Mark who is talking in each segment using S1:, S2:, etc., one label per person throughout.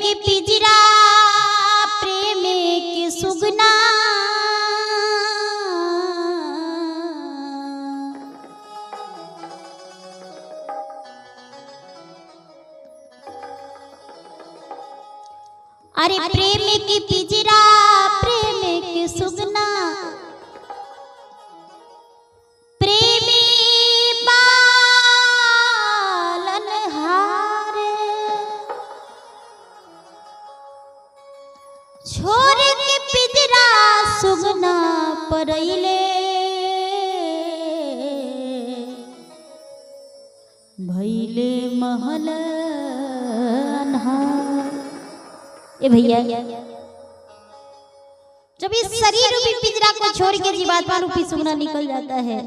S1: के पिंजरा प्रेम के सुगना, अरे प्रेम की पिंजरा प्रेम के सुगना, प्रेमी पालनहार, छोड़ के पिंजरा सुगना परइले, भइले महल अन्हार। ए भैया, जब इस शरीर रूपी पिंजरा को छोड़ के जीवात्मा रूपी सुगना निकल जाता है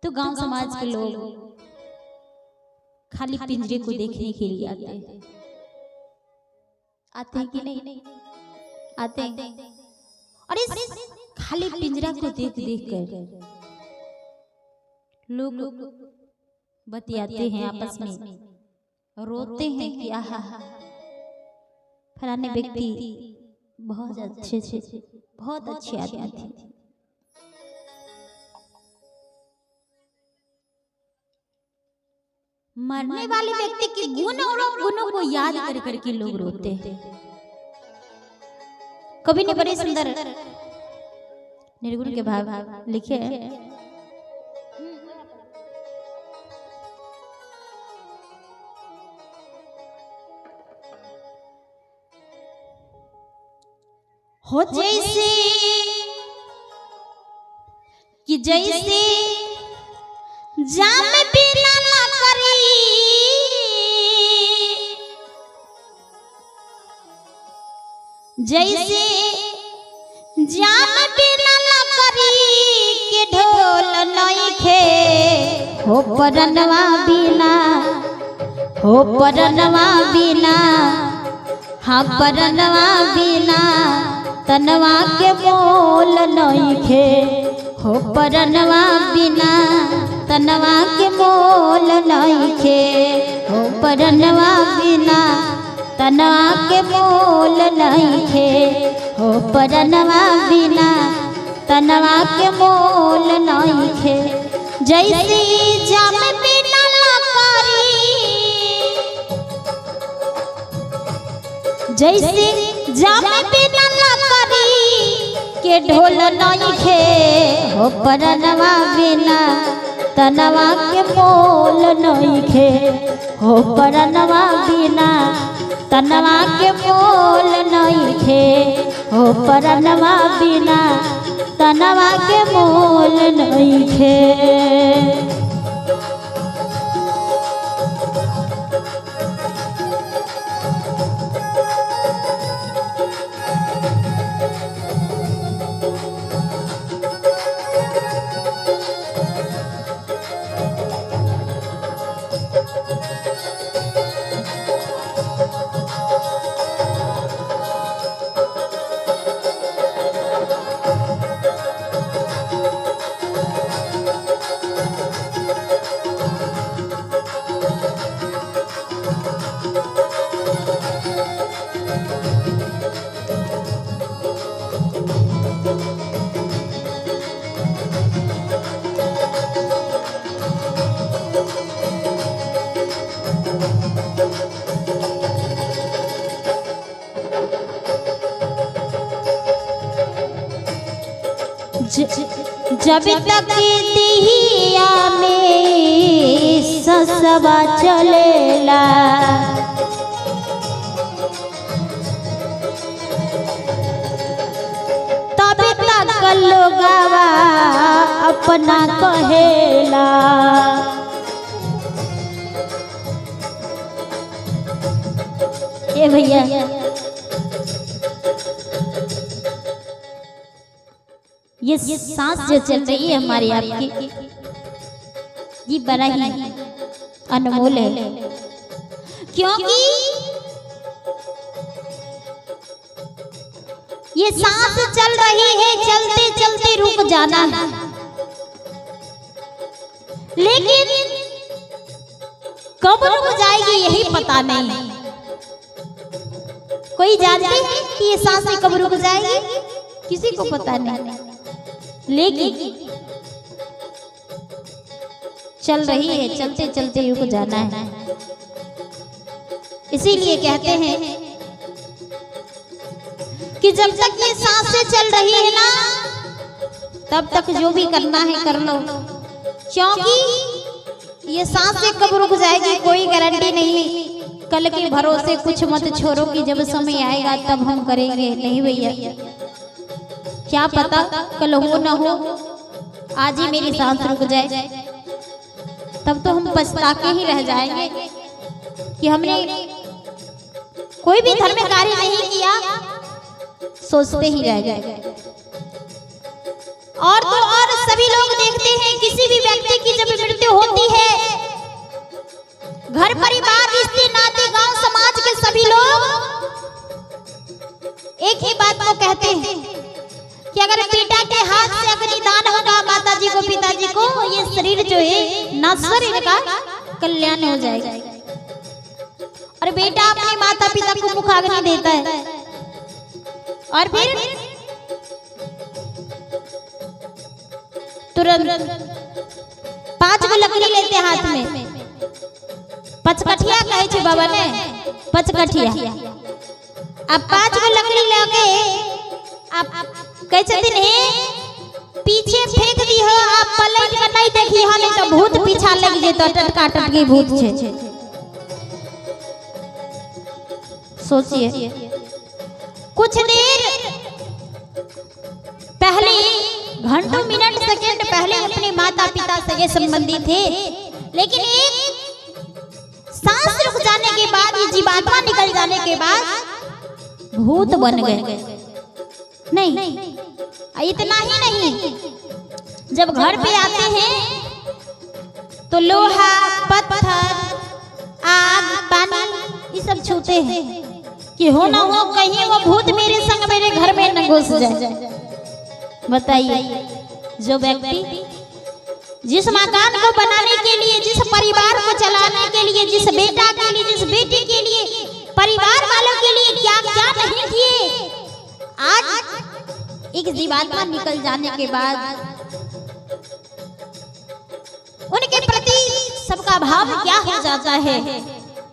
S1: तो गांव समाज के लोग खाली पिंजरे को देखने के लिए आते हैं। आते हैं कि नहीं? आते हैं। और इस खाली पिंजरा को देख देख कर लोग बतियाते हैं आपस में, रोते हैं कि आहा फलाने व्यक्ति बहुत अच्छे आदमी थे। मरने वाले व्यक्ति के गुणों को याद कर करके लोग रोते हैं। कवि ने बड़े सुंदर निर्गुण के भाव लिखे हैं। हो जैसे कि जैसे जाम बिना ना करी, जैसे जाम बिना ना करी के ढोल नहीं खे, हो परनवा बिना, हो परनवा बिना, हाँ परनवा बिना तनवा के मोल नहीं खे, हो परनवा बिना तनवा के मोल नहीं खे, हो परनवा बिना तनवा के मोल नहीं खे, हो परनवा बिना तनवा के मोल नहीं खे। जैसे जाम बिना ना करी, जैसे जाम बिना ना करी के ढोल नहीं खे, हो परनवा बिना तनवा के मोल नहीं खे, हो परनवा बिना तनवा के मोल नहीं खे, हो परनवा बिना तनवा के मोल नहीं खे। जब तक दिहिया में ससवा चलेला, तब तक लोगवा अपना कहेला। ए भैया, ये सांस जो चल रही है हमारी आपकी, ये बड़ा ही अनमोल है, क्योंकि ये सांस चल रही है, चलते चलते रुक जाना है, लेकिन कब रुक जाएगी यही पता नहीं। कोई जानते हैं कि ये सांसें कब रुक जाएगी? किसी को पता नहीं, लेकिन चल रही है, चलते चलते रुक जाना है। इसीलिए कहते हैं कि जब तक ये सांसें चल रही है ना, तब तक जो भी करना है कर लो, क्योंकि ये सांसें कब रुक जाएगी कोई गारंटी नहीं। कल के भरोसे कुछ मत छोड़ो कि जब समय आएगा तब हम करेंगे। नहीं भैया, क्या पता कल हो ना हो, आज ही मेरी सांस रुक जाए, तब तो हम पछता के ही रह जाएंगे कि हमने कोई भी धर्म कार्य नहीं किया, सोचते ही रह गए। और तो और सभी लोग देखते हैं किसी भी व्यक्ति की जब मृत्यु होती है, घर परिवार रिश्ते नाते गांव समाज के सभी लोग एक ही बात को कहते हैं कि अगर बेटा के हाथ से अग्निदान होगा माता जी को पिताजी को, ये शरीर जो है नश्वर, इनका कल्याण हो जाएगा। और बेटा अपने माता पिता को मुखाग्नि देता है और फिर तुरंत 5 गो लकड़ी लेते हाथ में, पचकठिया कहे छे बाबा ने, पचकठिया। अब 5 गो लकड़ी लगे आप कहे छथिन हे पीछे फेंक दी हो, आप पलट के नहीं देखी हो, नहीं तो भूत पीछा लग जेतो, टटका टटकी भूत छे। सोचिए, कुछ देर पहले, घंटों मिनट सेकंड पहले अपने माता पिता से संबंधी थे, लेकिन एक सांस रुक जाने के बाद, ये जीवात्मा निकल जाने के बाद भूत बन गए। नहीं, इतना ही नहीं, जब घर पे आते हैं तो लोहा पत्थर आग पानी ये सब छूते हैं कि हो ना हो कहीं वो भूत मेरे संग मेरे घर में न घुस जाए। बताइए, जो व्यक्ति जिस मकान को बनाने के लिए, जिस परिवार को चलाने के लिए, जिस बेटा के लिए, जिस बेटी के लिए, परिवार वालों के लिए क्या क्या नहीं किए, आज एक जीवात्मा निकल जाने के बाद उनके प्रति सबका भाव क्या हो जाता है।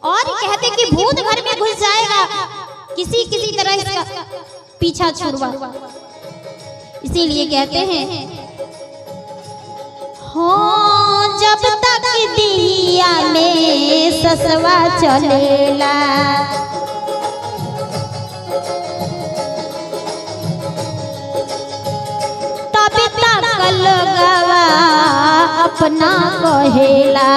S1: और कहते कि भूत घर में घुस जाएगा, किसी तरह इसका पीछा छुड़वा। इसीलिए कहते हैं हाँ, जब तक दिया में ससवा चलेला, तब तक लगवा अपना कहेला।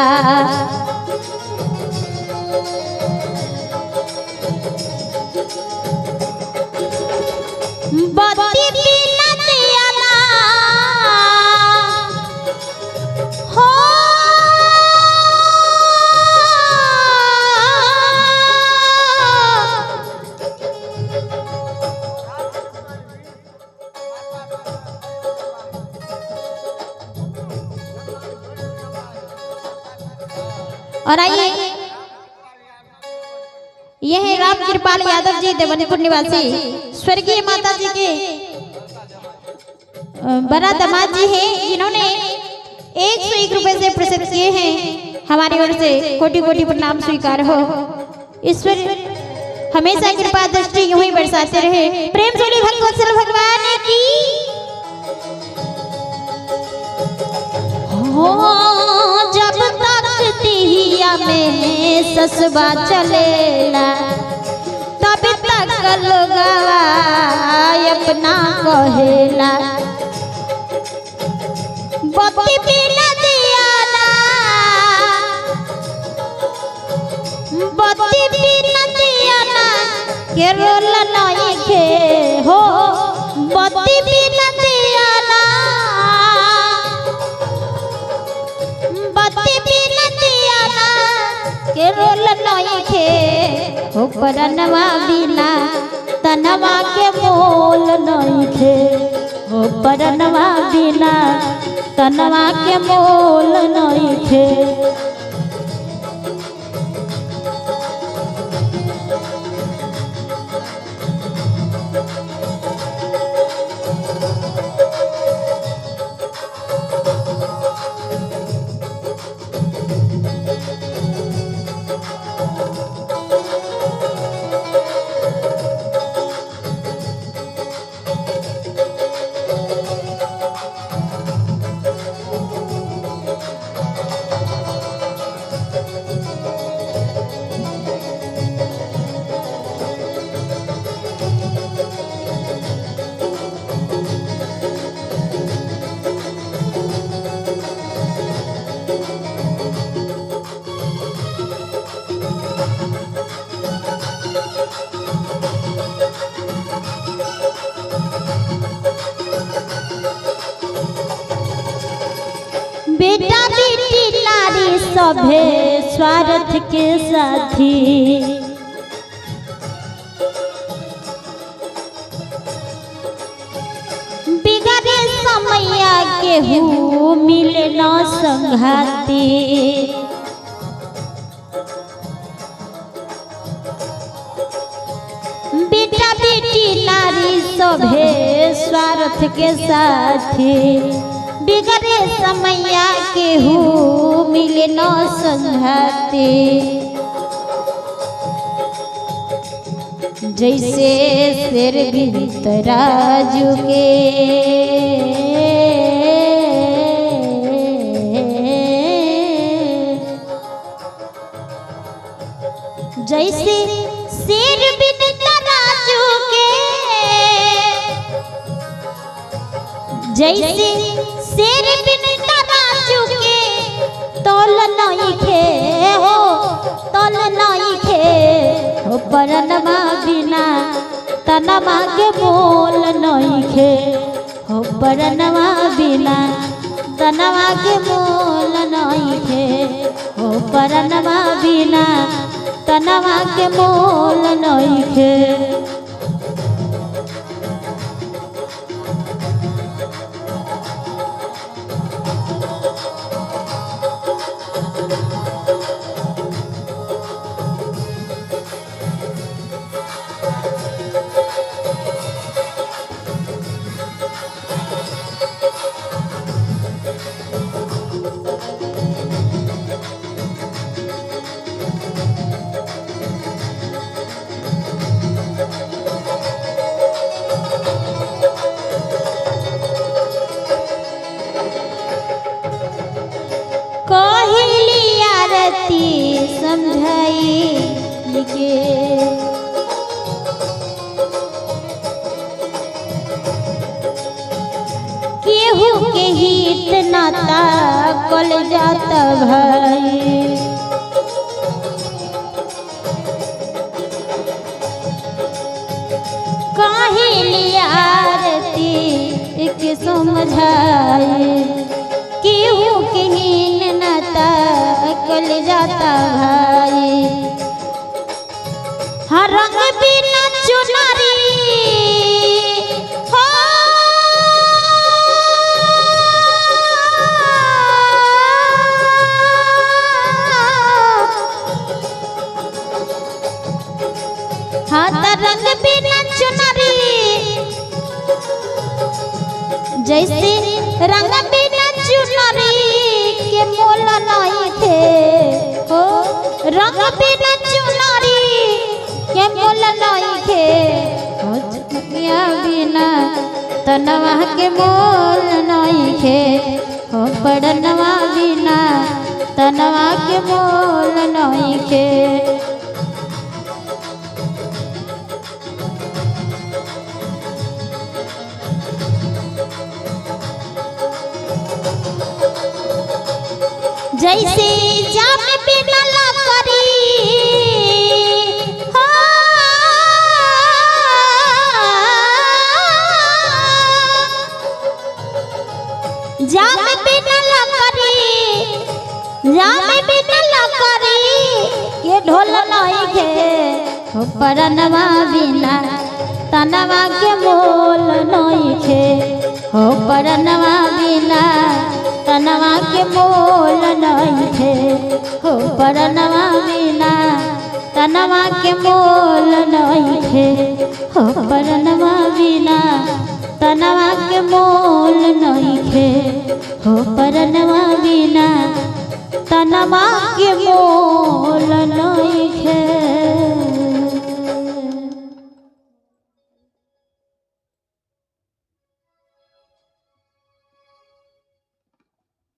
S1: बत्ती बिना दियाला हो, और आइए, यह है राम कृपाल यादव जी, देवनपुर निवासी, स्वर्गीय माता जी के बड़ा दामाद जी हैं, जिन्होंने 101 रुपए से प्रसिद्ध किए हैं। हमारी ओर से कोटि कोटि प्रणाम स्वीकार हो। ईश्वर हमेशा कृपा दृष्टि यूं ही बरसाते रहे। प्रेम से भगवत्सल भगवान की हो। जब तक दिया में ससवा चलेला, तब तक लगवा अपना कहेला। बत्ती बिना दियाला, बत्ती बिना दियाला के रोल नहीं के हो। बत्ती बिना दियाला, बत्ती बिना दियाला के रोल नहीं के हो। परनवा बिना तनवा के मोल नहीं खे हो। परनवा बिना तनवा के मोल नहीं खे। बेटा बेटी नारी सभे स्वार्थ के साथी, बिगड़े समैया केहू मिले न संघाती। बेटा बेटी नारी सभे स्वार्थ के साथी, बिगड़े समैया केहू मिले न संघाती। जैसे शेर बिन तराजू के, जैसे शेर बिन तराजू के, जैसे शेर बिन तराजू के तोल नहीं खे हो, तोल नहीं खे हो। परनमा बिना तनमा के मोल नहीं खे हो, परनमा बिना तनमा के मोल नहीं खे हो, परनमा बिना तनमा के मोल नहीं खे। कहली आरती समझाई के, केहू के हित नाता कल जाता भाई। कहली आरती के समझाई, केहू के हीन नाता कल जाता भाई। हर रंग बिना चुनरी हो, हाथ रंग बिना चुनरी, जैसे रंग बिना चुनरी के मोल नहीं थे हो, रंग बिना चुनरी के मोल नहीं थे हो। चुनिया बिना तनवा के मोल नहीं थे हो, पड़नवा बिना तनवा के मोल नहीं थे। जैसे जाम बिना लकड़ी हो, जाम बिना लकड़ी, जाम बिना लकड़ी के ढोल नहीं खे हो, परनवा बिना तनवा के मोल नहीं खे हो, परनवा बिना तनवा के मोल नहीं थे हो, परनवा बिना तनवा के मोल नहीं थे हो, परनवा बिना तनवा के मोल नहीं थे हो, परनवा बिना तनवा के मोल